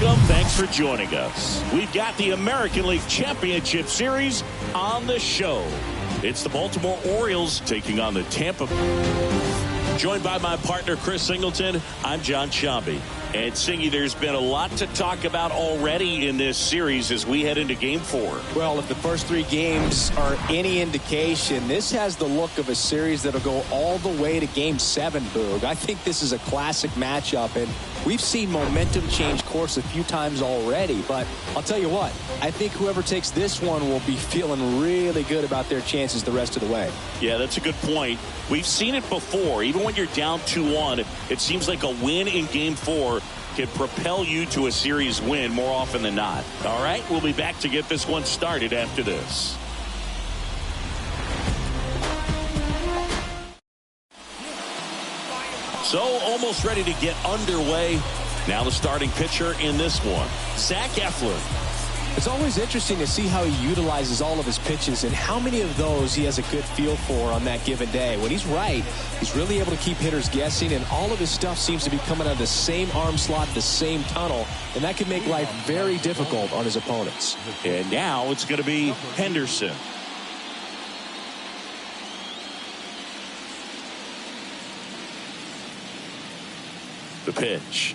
Welcome. Thanks for joining us. We've got the American League Championship Series on the show. It's the Baltimore Orioles taking on the Tampa. Joined by my partner, Chris Singleton, I'm John Shambi. And Singy, there's been a lot to talk about already in this series as we head into Game 4. Well, if the first 3 games are any indication, this has the look of a series that'll go all the way to Game 7, Boog. I think this is a classic matchup, and we've seen momentum change course a few times already. But I'll tell you what, I think whoever takes this one will be feeling really good about their chances the rest of the way. Yeah, that's a good point. We've seen it before. Even when you're down 2-1, it seems like a win in Game 4 can propel you to a series win more often than not. All right, we'll be back to get this one started after this. So almost ready to get underway. Now the starting pitcher in this one, Zach Eflin. It's always interesting to see how he utilizes all of his pitches and how many of those he has a good feel for on that given day. When he's right, he's really able to keep hitters guessing, and all of his stuff seems to be coming out of the same arm slot, the same tunnel, and that can make life very difficult on his opponents. And now it's going to be Henderson. The pitch.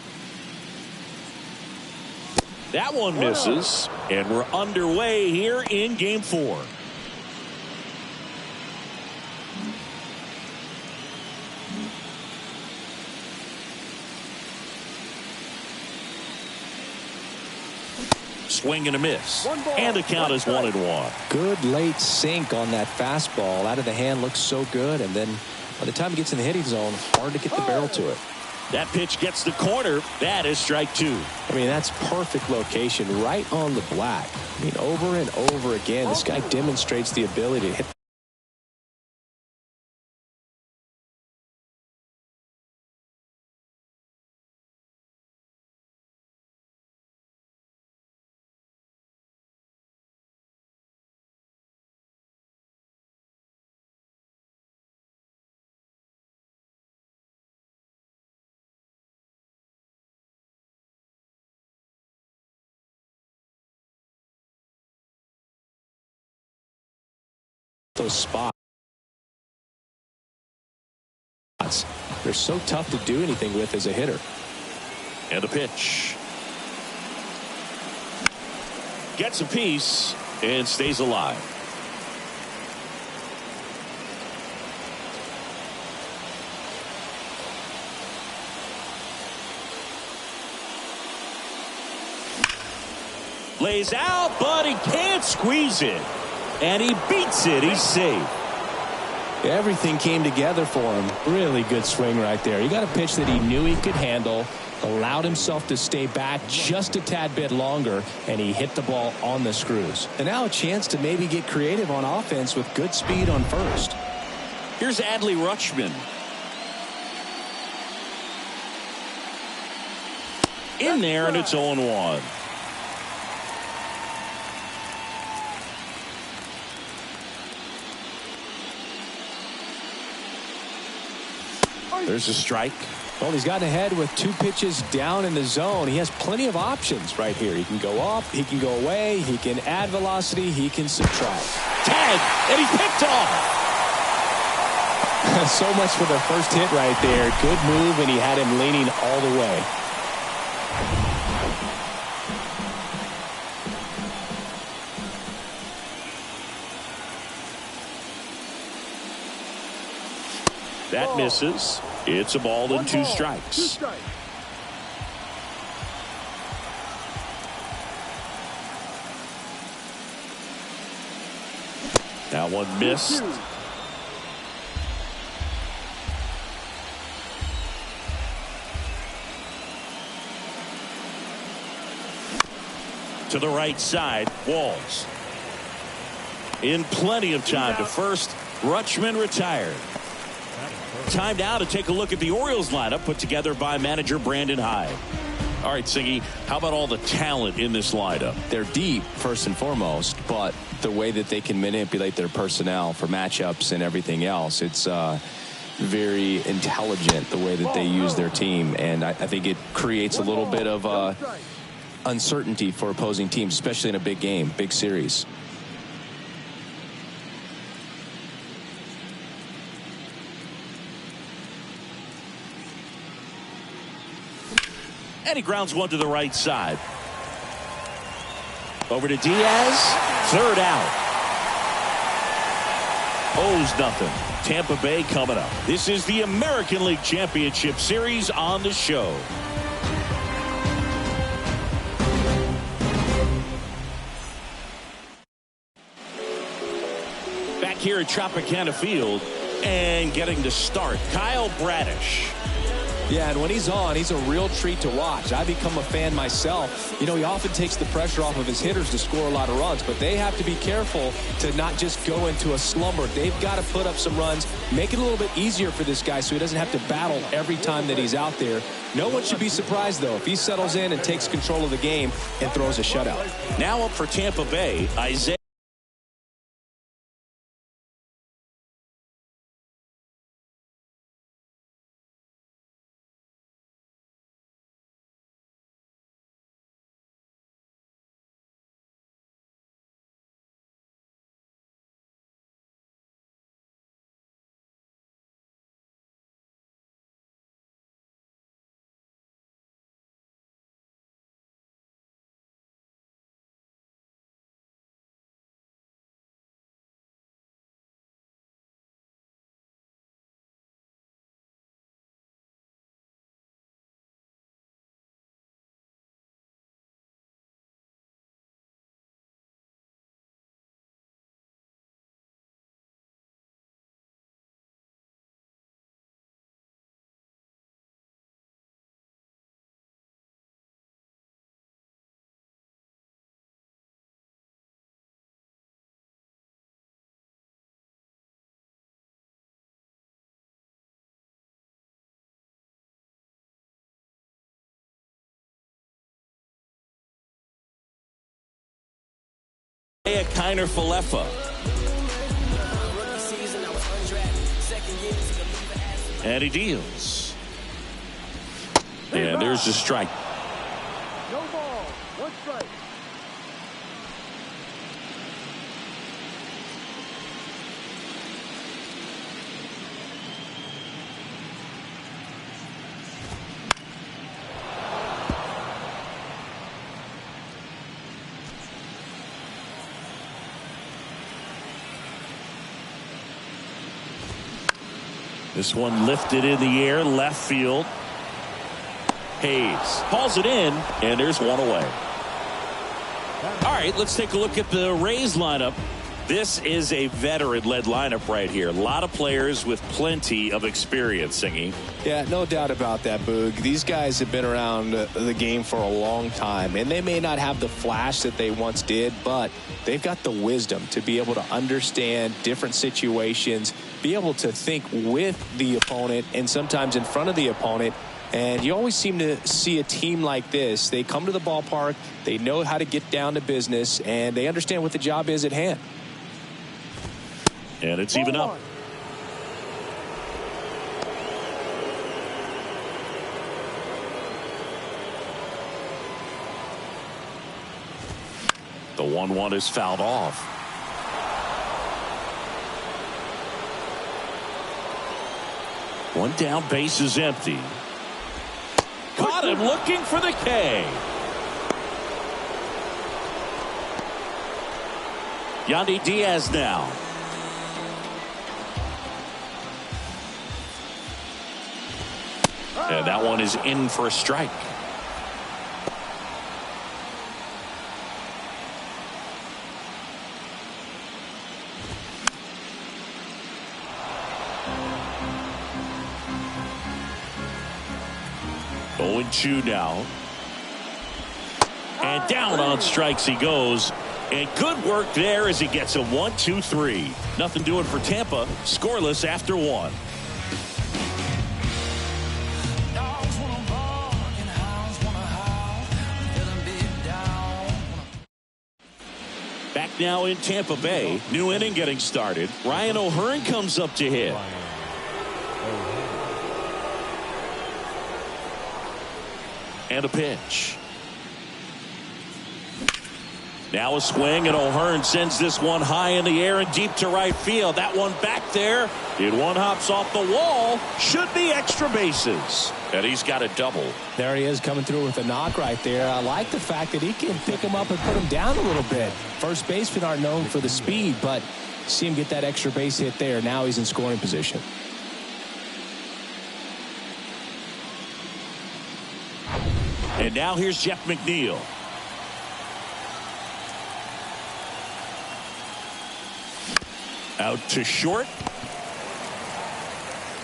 That one misses, and we're underway here in Game 4. Swing and a miss, and the count is 1-1. Good late sink on that fastball. Out of the hand looks so good, and then by the time it gets in the hitting zone, hard to get the barrel to it. That pitch gets the corner. That is strike 2. I mean, that's perfect location, right on the black. I mean, over and over again, this guy demonstrates the ability to hit. Those spots. They're so tough to do anything with as a hitter. And a pitch. Gets a piece and stays alive. Lays out, but he can't squeeze it. And he beats it. He's safe. Everything came together for him. Really good swing right there. He got a pitch that he knew he could handle, allowed himself to stay back just a tad bit longer, and he hit the ball on the screws. And now a chance to maybe get creative on offense with good speed on first. Here's Adley Rutschman. In there, and it's 0-1. There's a strike. Well, he's gotten ahead with 2 pitches down in the zone. He has plenty of options right here. He can go up, he can go away, he can add velocity, he can subtract. Tag, and he picked off. So much for the first hit right there. Good move, and he had him leaning all the way. That misses. It's a ball and 2 strikes. That one missed. To the right side, Walls. In plenty of time to first. Rutschman retired. Time now to take a look at the Orioles lineup put together by manager Brandon Hyde. All right, Siggy, how about all the talent in this lineup? They're deep, first and foremost, but the way that they can manipulate their personnel for matchups and everything else, it's very intelligent the way that they use their team. And I think it creates a little bit of uncertainty for opposing teams, especially in a big game, big series. And he grounds one to the right side. Over to Diaz. Third out. Owes nothing. Tampa Bay coming up. This is the American League Championship Series on the show. Back here at Tropicana Field and getting to start, Kyle Bradish. Yeah, and when he's on, he's a real treat to watch. I become a fan myself. You know, he often takes the pressure off of his hitters to score a lot of runs, but they have to be careful to not just go into a slumber. They've got to put up some runs, make it a little bit easier for this guy so he doesn't have to battle every time that he's out there. No one should be surprised, though, if he settles in and takes control of the game and throws a shutout. Now up for Tampa Bay, Isaiah. Kiner-Falefa. And he deals. And there's a strike. No ball, one strike. This one lifted in the air, left field. Hayes hauls it in, and there's one away. All right, let's take a look at the Rays lineup. This is a veteran-led lineup right here. A lot of players with plenty of experience, Singy. Yeah, no doubt about that, Boog. These guys have been around the game for a long time, and they may not have the flash that they once did, but they've got the wisdom to be able to understand different situations, be able to think with the opponent and sometimes in front of the opponent. And you always seem to see a team like this. They come to the ballpark, they know how to get down to business, and they understand what the job is at hand. And it's even up. The 1-1 is fouled off. One down, base is empty. Caught him looking for the K. Yandy Diaz now. And that one is in for a strike. Oh, 0-2 now. And down on strikes he goes. And good work there as he gets a 1-2-3. Nothing doing for Tampa. Scoreless after one. Back now in Tampa Bay. New inning getting started. Ryan O'Hearn comes up to hit. And a pitch. Now a swing, and O'Hearn sends this one high in the air and deep to right field. That one back there. It one hops off the wall. Should be extra bases. And he's got a double. There he is coming through with a knock right there. I like the fact that he can pick him up and put him down a little bit. First basemen aren't known for the speed, but see him get that extra base hit there. Now he's in scoring position. And now here's Jeff McNeil. Out to short.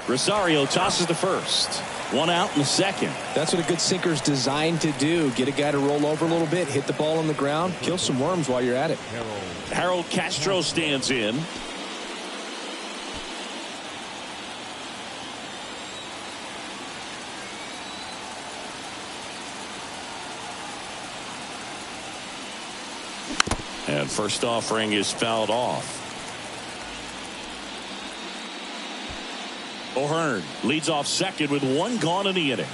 Rosario tosses to first. One out in the second. That's what a good sinker's designed to do. Get a guy to roll over a little bit, hit the ball on the ground, kill some worms while you're at it. Harold Castro stands in. And first offering is fouled off. O'Hearn leads off second with one gone in the inning.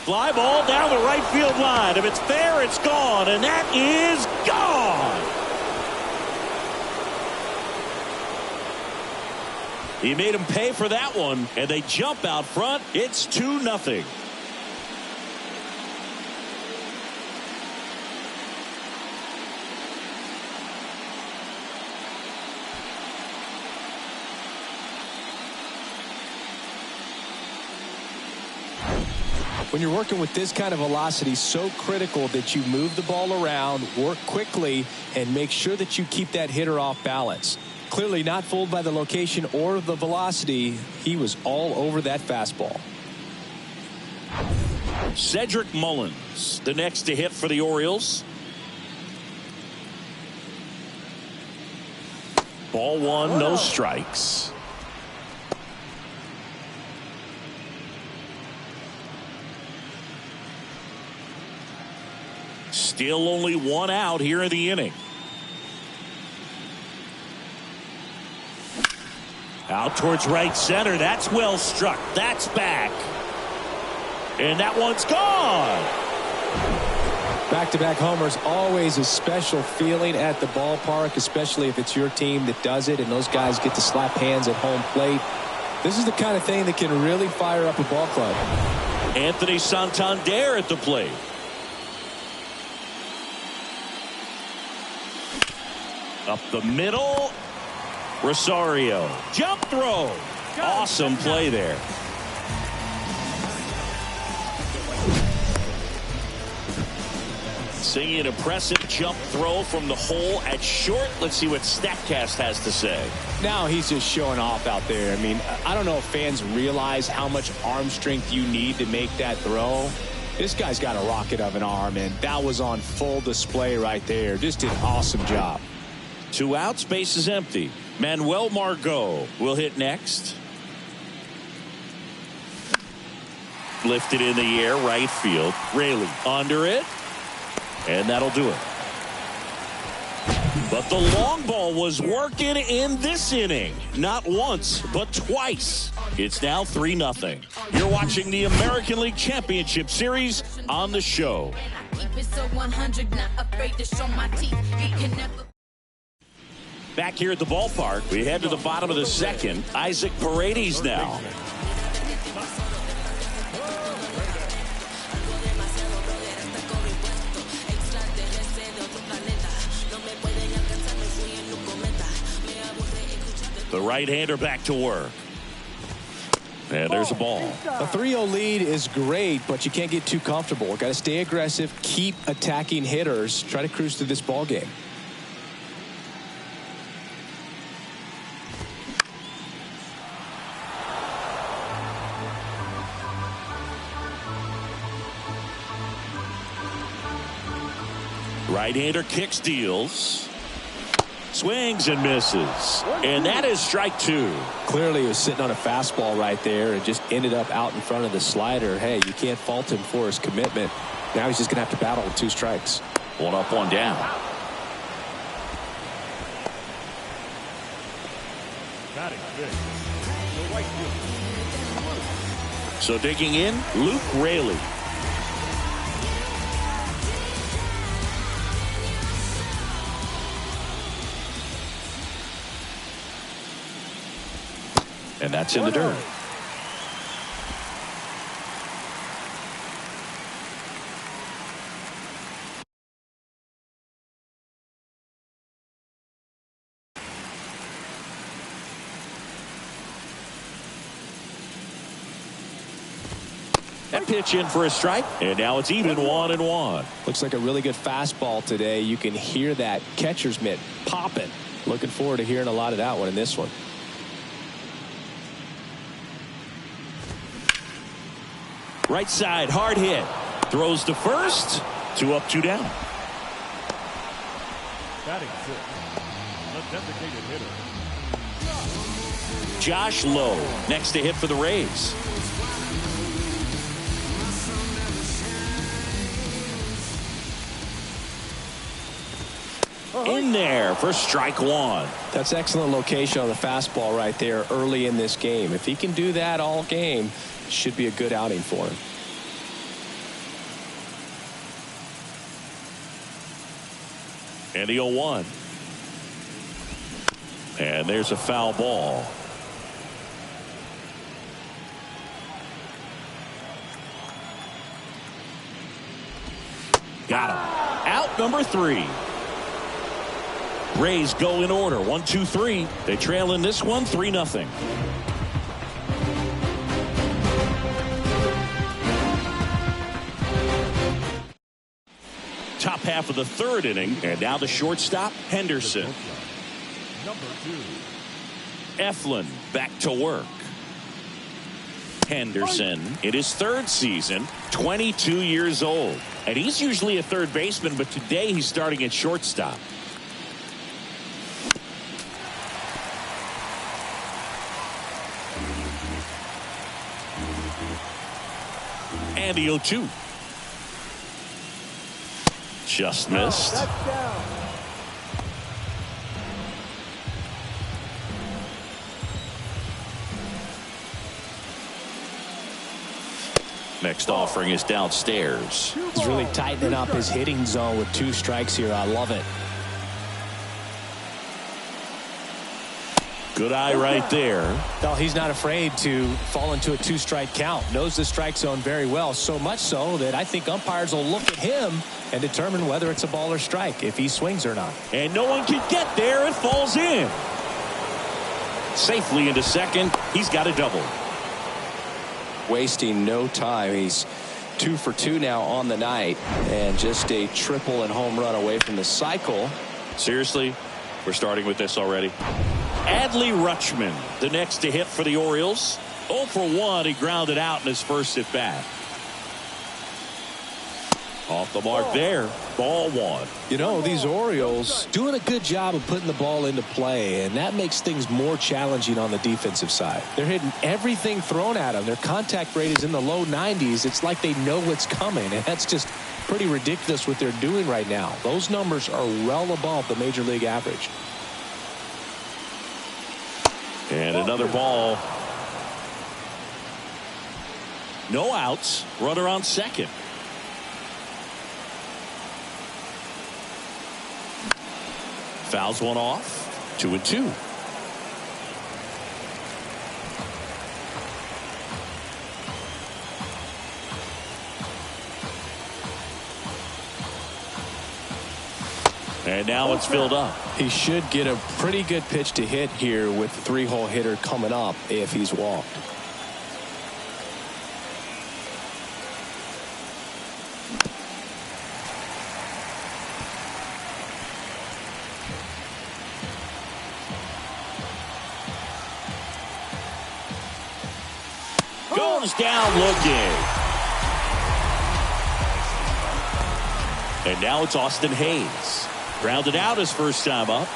Fly ball down the right field line. If it's fair, it's gone, and that is gone. He made him pay for that one, and they jump out front. It's 2-0. When you're working with this kind of velocity, so critical that you move the ball around, work quickly, and make sure that you keep that hitter off balance. Clearly not fooled by the location or the velocity. He was all over that fastball. Cedric Mullins, the next to hit for the Orioles. Ball one, no strikes. Still only one out here in the inning. Out towards right center. That's well struck. That's back. And that one's gone. Back-to-back homers, always a special feeling at the ballpark, especially if it's your team that does it and those guys get to slap hands at home plate. This is the kind of thing that can really fire up a ball club. Anthony Santander at the plate. Up the middle. Rosario. Jump throw. Awesome play there. Seeing an impressive jump throw from the hole at short. Let's see what StatCast has to say. Now he's just showing off out there. I mean, I don't know if fans realize how much arm strength you need to make that throw. This guy's got a rocket of an arm, and that was on full display right there. Just did an awesome job. 2 outs, base is empty. Manuel Margot will hit next. Lifted in the air, right field. Raley under it. And that'll do it. But the long ball was working in this inning. Not once, but twice. It's now 3-0. You're watching the American League Championship Series on the show. Back here at the ballpark, we head to the bottom of the second. Isaac Paredes now. The right-hander back to work. And there's a ball. A 3-0 lead is great, but you can't get too comfortable. Got to stay aggressive, keep attacking hitters, try to cruise through this ball game. Right-hander kicks, deals. Swings and misses. And that is strike 2. Clearly he was sitting on a fastball right there and just ended up out in front of the slider. Hey, you can't fault him for his commitment. Now he's just going to have to battle with 2 strikes. 1 up, 1 down. So digging in, Luke Raley. And that's in the dirt. That pitch in for a strike, and now it's even 1-1. Looks like a really good fastball today. You can hear that catcher's mitt popping. Looking forward to hearing a lot of that one in this one. Right side, hard hit. Throws to first. 2 up, 2 down. Batting six, the designated hitter. Josh Lowe next to hit for the Rays. In there for strike 1. That's excellent location on the fastball right there early in this game. If he can do that all game, should be a good outing for him. And the 0-1. And there's a foul ball. Got him. Out number 3. Rays go in order. 1, 2, 3. They trail in this one 3-0. Top half of the 3rd inning, and now the shortstop, Henderson. Number 2. Eflin back to work. Henderson in his 3rd season, 22 years old, and he's usually a third baseman, but today he's starting at shortstop. And the 0-2. Just missed. That's down. Next offering is downstairs. He's really tightening up his hitting zone with 2 strikes here. I love it. Good eye right there. Well, he's not afraid to fall into a 2-strike count. Knows the strike zone very well. So much so that I think umpires will look at him and determine whether it's a ball or strike, if he swings or not. And no one can get there. It falls in. Safely into second. He's got a double. Wasting no time. He's 2 for 2 now on the night, and just a triple and home run away from the cycle. Seriously, we're starting with this already. Adley Rutschman, the next to hit for the Orioles. 0 for 1. He grounded out in his first at bat. Off the mark there. Ball 1. You know, these Orioles doing a good job of putting the ball into play, and that makes things more challenging on the defensive side. They're hitting everything thrown at them. Their contact rate is in the low 90s. It's like they know what's coming, and that's just pretty ridiculous what they're doing right now. Those numbers are well above the major league average. And another ball. No outs. Runner on second. Fouls one off. 2-2. And now it's filled up. He should get a pretty good pitch to hit here with the 3-hole hitter coming up if he's walked. Goes down looking. And now it's Austin Hayes. Grounded out his first time up.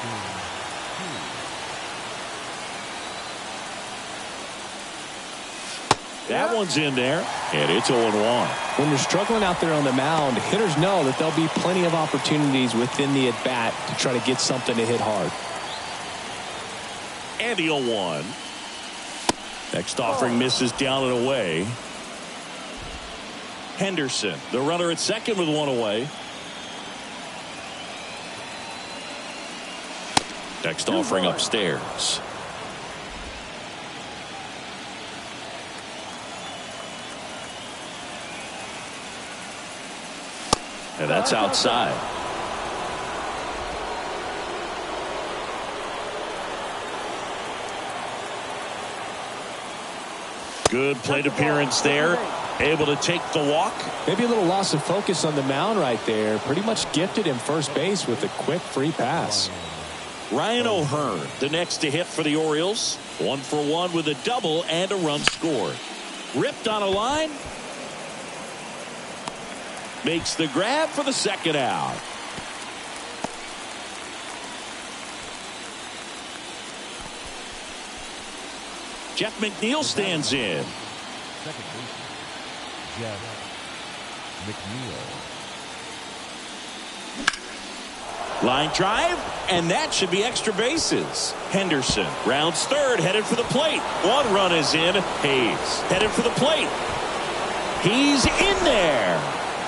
That one's in there, and it's 0-1. When you're struggling out there on the mound, hitters know that there'll be plenty of opportunities within the at-bat to try to get something to hit hard. And the 0-1. Next offering misses down and away. Henderson, the runner at second with one away. Next offering upstairs. And that's outside. Good plate appearance there. Able to take the walk. Maybe a little loss of focus on the mound right there. Pretty much gifted him first base with a quick free pass. Ryan O'Hearn, the next to hit for the Orioles. 1 for 1 with a double and a run scored. Ripped on a line. Makes the grab for the second out. Jeff McNeil stands in. Second baseman, Jeff McNeil. Line drive, and that should be extra bases. Henderson rounds third, headed for the plate. 1 run is in. Hayes headed for the plate. He's in there,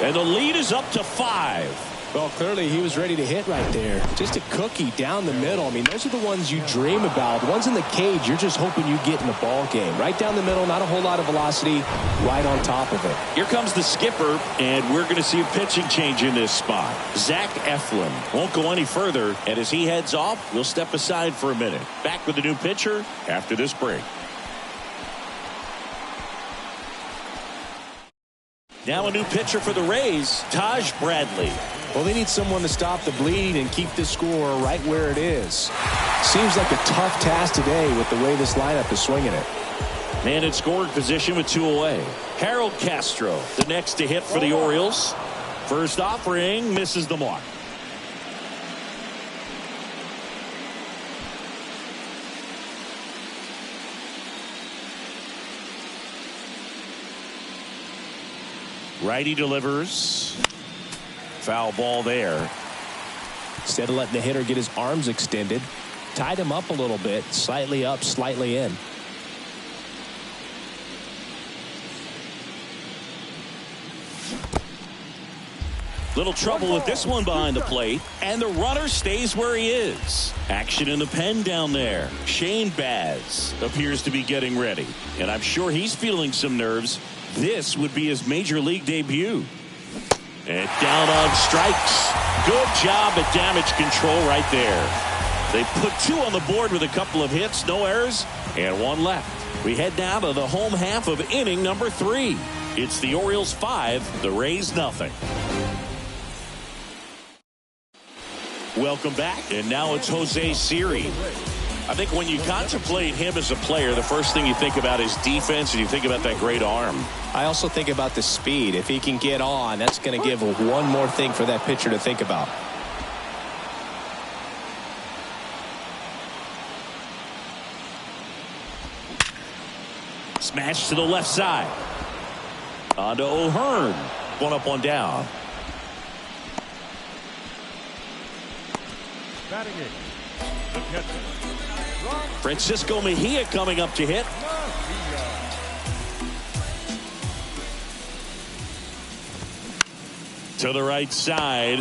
and the lead is up to 5. Well, clearly he was ready to hit right there. Just a cookie down the middle. I mean, those are the ones you dream about. The ones in the cage, you're just hoping you get in the ball game. Right down the middle, not a whole lot of velocity, right on top of it. Here comes the skipper, and we're going to see a pitching change in this spot. Zach Eflin won't go any further, and as he heads off, we'll step aside for a minute. Back with the new pitcher after this break. Now a new pitcher for the Rays, Taj Bradley. Well, they need someone to stop the bleed and keep the score right where it is. Seems like a tough task today with the way this lineup is swinging it. Man in scoring position with 2 away. Harold Castro, the next to hit for the Orioles. First offering misses the mark. Righty delivers. Foul ball there. Instead of letting the hitter get his arms extended, tied him up a little bit, slightly up, slightly in. Little trouble with this one behind the plate, and the runner stays where he is. Action in the pen down there. Shane Baz appears to be getting ready, and I'm sure he's feeling some nerves. This would be his major league debut. And down on strikes. Good job at damage control right there. They put 2 on the board with a couple of hits, no errors, and 1 left. We head now to the home half of inning number 3. It's the Orioles 5, the Rays nothing. Welcome back, and now it's Jose Siri. I think when you contemplate him as a player, the first thing you think about is defense, and you think about that great arm. I also think about the speed. If he can get on, that's going to give one more thing for that pitcher to think about. Smash to the left side. On to O'Hearn. 1 up, 1 down. Batting it, the catcher, Francisco Mejia coming up to hit. To the right side.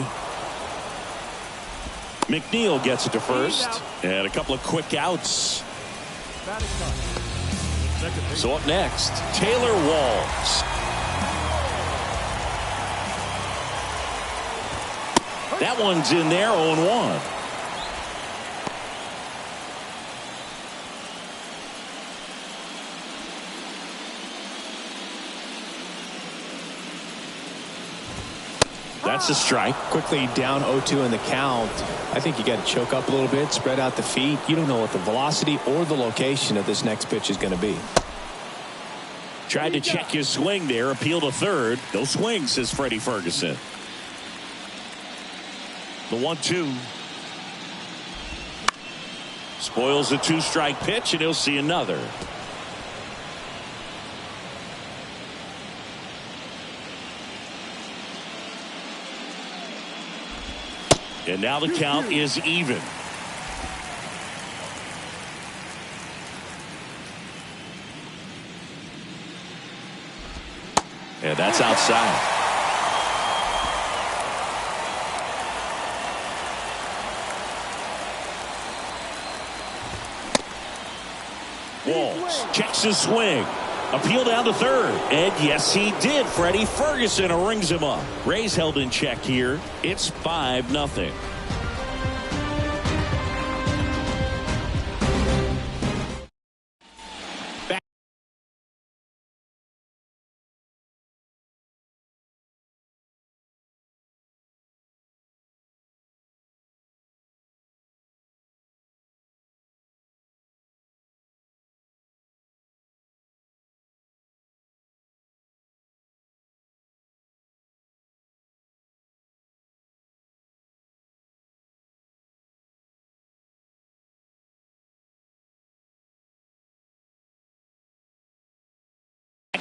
McNeil gets it to first. And a couple of quick outs. So up next, Taylor Walls. That one's in there, 0-1. That's a strike. Quickly down 0-2 in the count. I think you got to choke up a little bit, spread out the feet. You don't know what the velocity or the location of this next pitch is going to be. Tried to check his swing there, appeal to third. No swing, says Freddie Ferguson. The 1-2. Spoils a 2-strike pitch, and he'll see another. And now the count is even. And that's outside. Walls checks his swing. Appeal down to third. And yes, he did. Freddie Ferguson rings him up. Rays held in check here. It's 5-0.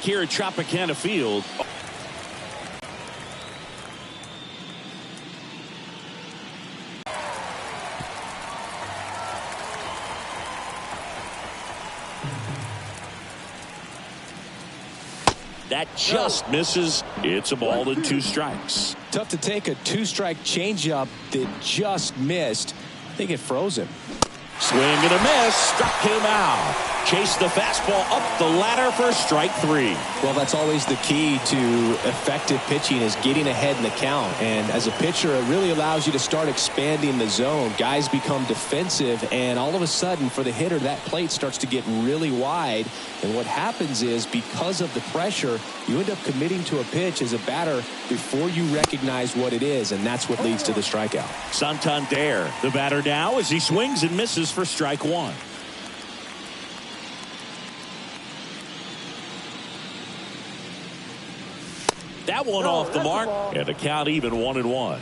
Here at Tropicana Field. That just misses. It's a ball and 2 strikes. Tough to take a 2-strike changeup that just missed. I think it froze him. Swing and a miss. Struck him out. Chased the fastball up the ladder for strike 3. Well, that's always the key to effective pitching, is getting ahead in the count. And as a pitcher, it really allows you to start expanding the zone. Guys become defensive, and all of a sudden, for the hitter, that plate starts to get really wide. And what happens is, because of the pressure, you end up committing to a pitch as a batter before you recognize what it is, and that's what leads to the strikeout. Santander, the batter now, as he swings and misses for strike 1. That one off the mark, and the count even 1-1.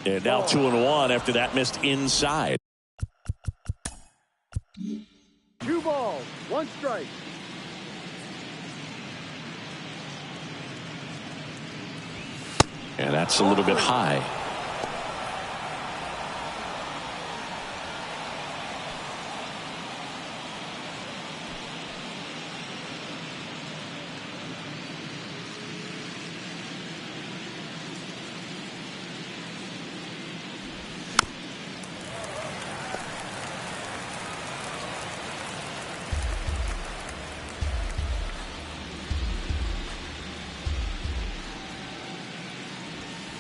And now 2-1 after that missed inside. 2 balls, 1 strike. And that's a little bit high.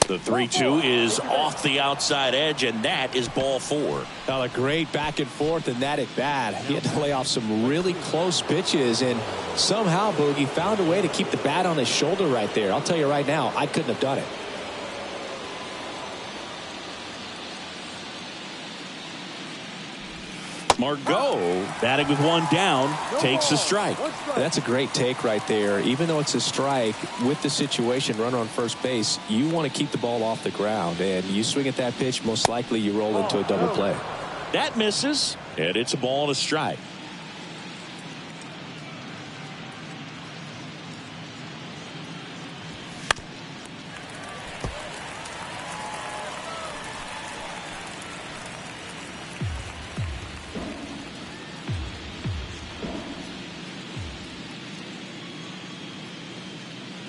The 3-2 is off the outside edge, and that is ball 4. Now, a great back and forth in that at bat. He had to lay off some really close pitches, and somehow Boogie found a way to keep the bat on his shoulder right there. I'll tell you right now, I couldn't have done it. Margot, batting with 1 down, takes a strike. That's a great take right there. Even though it's a strike, with the situation, runner on first base, you want to keep the ball off the ground. And you swing at that pitch, most likely you roll into a double play. That misses, and it's a ball and a strike.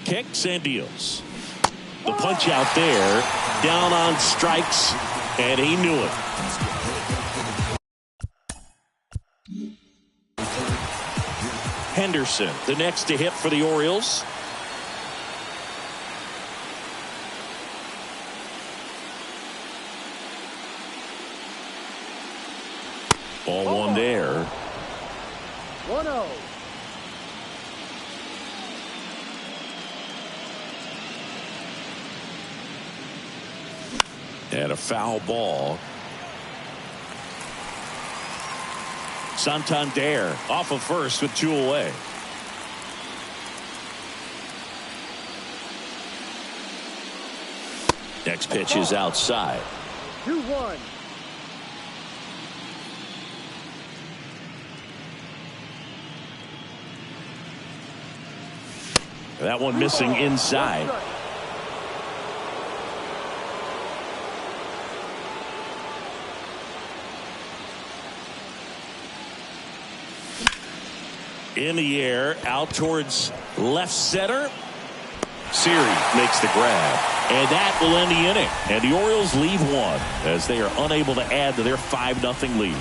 Kicks and deals. The punch out there, down on strikes, and he knew it. Henderson, the next to hit for the Orioles. Ball 1 there. 1-0. And a foul ball. Santander off of first with 2 away. Next pitch is outside. 2-1. That one missing inside. In the air, out towards left center. Siri makes the grab. And that will end the inning. And the Orioles leave one as they are unable to add to their 5-0 lead.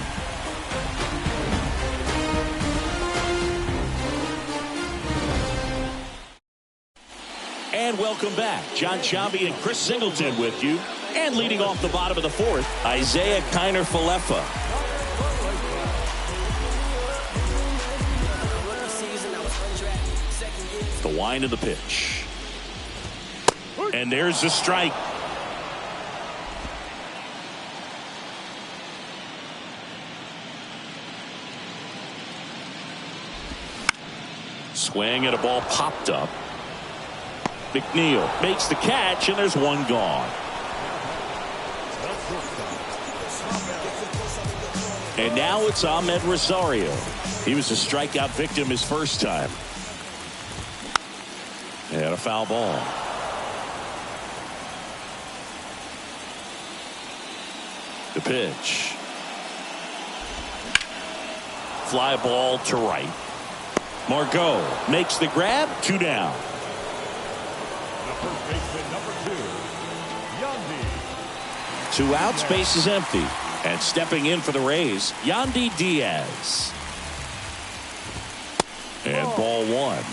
And welcome back. John Sciambi and Chris Singleton with you. And leading off the bottom of the fourth, Isaiah Kiner-Falefa. The wind of the pitch. And there's the strike. Swing and a ball popped up. McNeil makes the catch, and there's one gone. And now it's Ahmed Rosario. He was a strikeout victim his first time. And a foul ball. The pitch. Fly ball to right. Margot makes the grab. 2 down. First baseman number 2, Yandy. 2 outs, base is empty. And stepping in for the Rays, Yandy Diaz. And ball 1.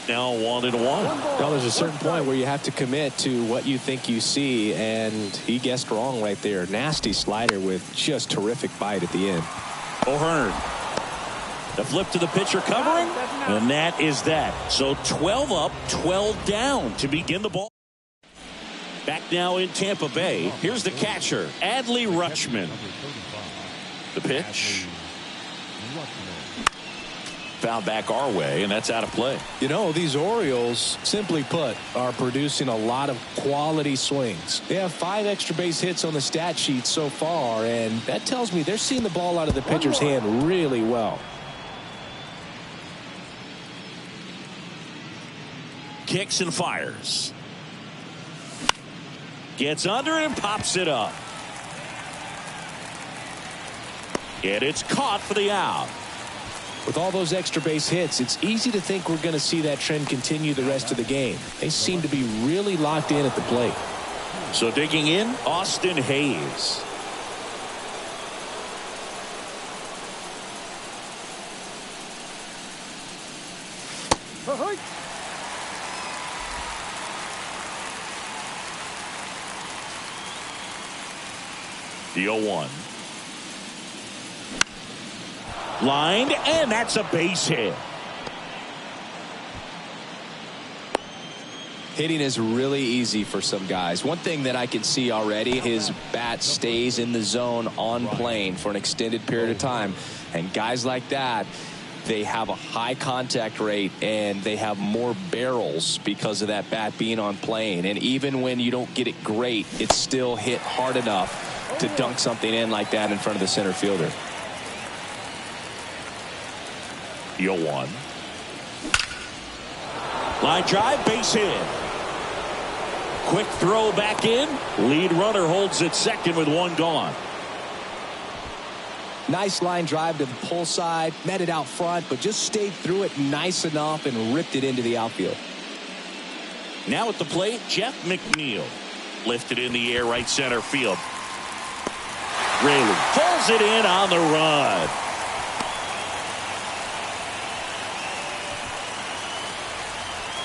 Now 1-1. Well, there's a certain point where you have to commit to what you think you see, and he guessed wrong right there. Nasty slider with just terrific bite at the end. O'Hearn. The flip to the pitcher covering, and that is that. So 12 up, 12 down to begin the ball. Back now in Tampa Bay. Here's the catcher, Adley Rutschman. The pitch. Found back our way, and that's out of play. You know, these Orioles, simply put, are producing a lot of quality swings. They have 5 extra base hits on the stat sheet so far, and that tells me they're seeing the ball out of the pitcher's hand really well. Kicks and fires. Gets under it and pops it up. And it's caught for the out. With all those extra base hits, it's easy to think we're going to see that trend continue the rest of the game. They seem to be really locked in at the plate. So digging in, Austin Hayes. The 0-1. Lined, and that's a base hit. Hitting is really easy for some guys. One thing that I can see already, his bat stays in the zone on plane for an extended period of time. And guys like that, they have a high contact rate and they have more barrels because of that bat being on plane. And even when you don't get it great, it's still hit hard enough to dunk something in like that in front of the center fielder. 0-1. Line drive, base hit. Quick throw back in. Lead runner holds at second with 1 gone. Nice line drive to the pull side, met it out front, but just stayed through it nice enough and ripped it into the outfield. Now at the plate, Jeff McNeil. Lifted in the air, right center field. Raley pulls it in on the run.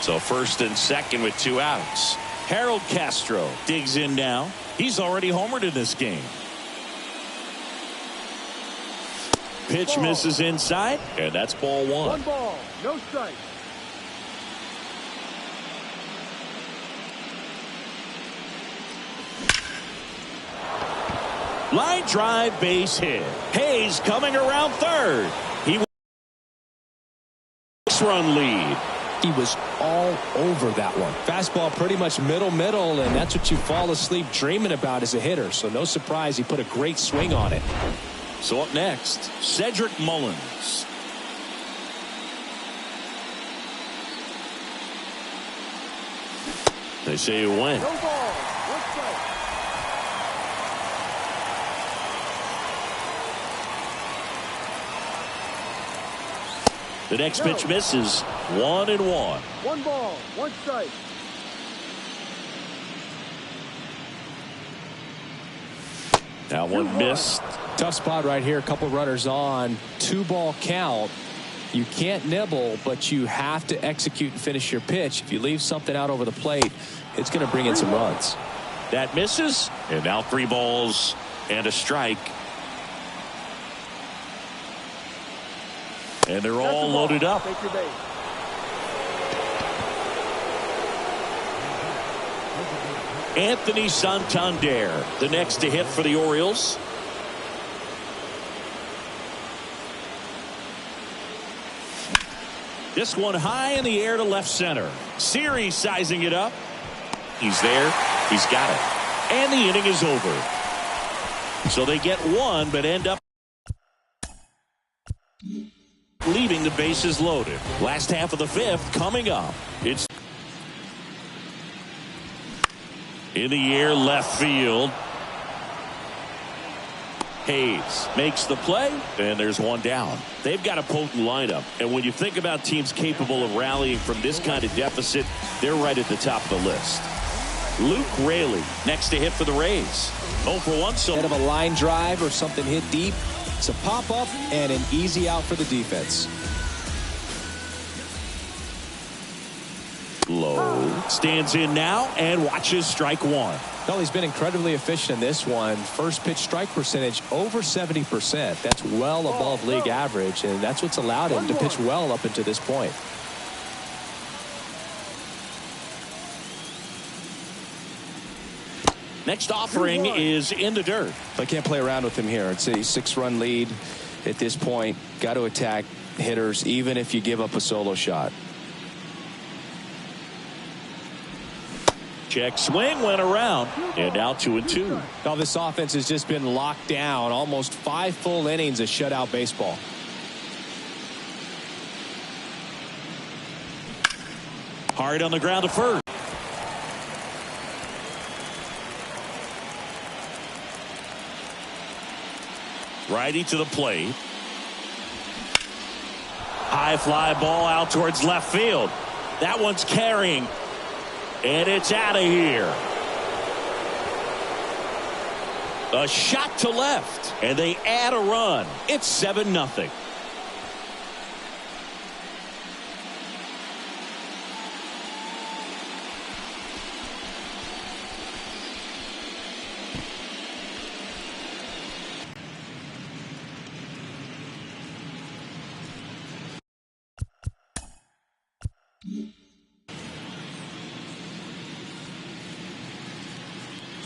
So first and second with 2 outs. Harold Castro digs in now. He's already homered in this game. Pitch misses inside, and that's ball 1. 1 ball, no strike. Line drive, base hit. Hayes coming around third. He was 6-run lead. He was all over that one. Fastball pretty much middle, and that's what you fall asleep dreaming about as a hitter. So no surprise he put a great swing on it. So up next, Cedric Mullins. They say it went. No ball, 1 strike. The next pitch misses. 1-1. 1 ball, 1 strike. That one missed. Tough spot right here. A couple runners on. 2-ball count. You can't nibble, but you have to execute and finish your pitch. If you leave something out over the plate, it's going to bring in some runs. That misses. And now 3 balls and a strike. And they're all loaded up. Take your base. Anthony Santander, the next to hit for the Orioles. This one high in the air to left center. Series sizing it up. He's there. He's got it. And the inning is over. So they get 1, but end up leaving the bases loaded. Last half of the 5th coming up. It's in the air, left field. Hayes makes the play, and there's 1 down. They've got a potent lineup, and when you think about teams capable of rallying from this kind of deficit, they're right at the top of the list. Luke Raley next to hit for the Rays. 0 for 1. So Instead of a line drive or something hit deep, it's a pop-up and an easy out for the defense. Low stands in now and watches strike 1. Well, he's been incredibly efficient in this one. First pitch strike percentage over 70%. That's well above league average, and that's what's allowed him to pitch well up until this point. Next offering is in the dirt. I can't play around with him here. It's a 6-run lead at this point. Got to attack hitters even if you give up a solo shot. Check swing, went around, and now 2-2. Now this offense has just been locked down. Almost 5 full innings of shutout baseball. Hard on the ground to first. Righty to the plate. High fly ball out towards left field. That one's carrying. And it's out of here. A shot to left. And they add a run. It's 7-0.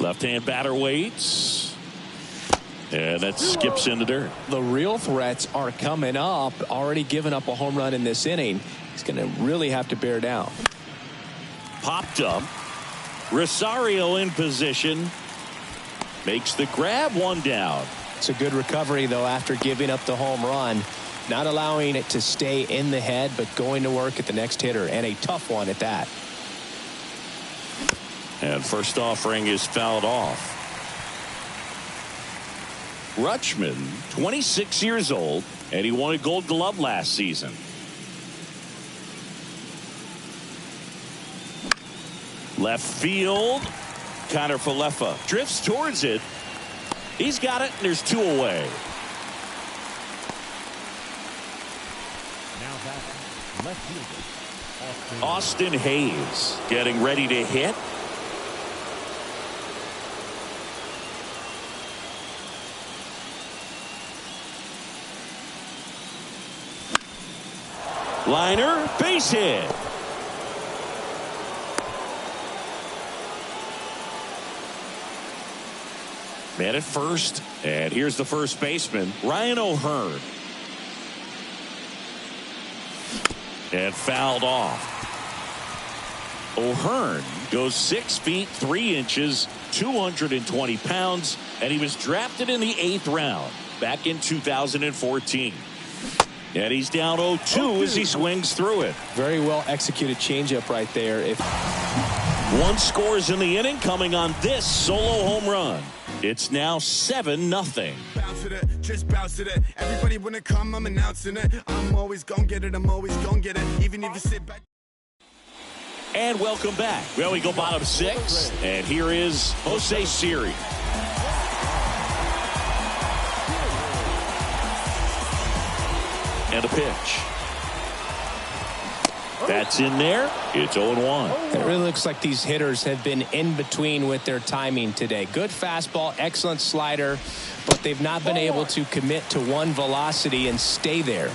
Left-hand batter waits. And that skips in the dirt. The real threats are coming up. Already given up a home run in this inning. He's going to really have to bear down. Popped up. Rosario in position. Makes the grab, 1 down. It's a good recovery, though, after giving up the home run. Not allowing it to stay in the head, but going to work at the next hitter, and a tough one at that. And first offering is fouled off. Rutschman, 26 years old, and he won a Gold Glove last season. Left field. Connor Falefa drifts towards it. He's got it, and there's 2 away. Now back, left fielder, Austin Hayes getting ready to hit. Liner, base hit. Man at first, and here's the first baseman, Ryan O'Hearn. And fouled off. O'Hearn goes 6 feet 3 inches, 220 pounds, and he was drafted in the 8th round back in 2014. And he's down 0-2 as he swings through it. Very well executed changeup right there. 1 scores in the inning, coming on this solo home run. It's now 7-0. Bounce to that, just bounce to that. Everybody wanna come, I'm announcing it. I'm always gonna get it, I'm always gonna get it. Even if you sit back. And welcome back. Well, we go bottom 6, and here is Jose Siri. And a pitch. That's in there. It's 0-1. It really looks like these hitters have been in between with their timing today. Good fastball, excellent slider, but they've not been able to commit to one velocity and stay there.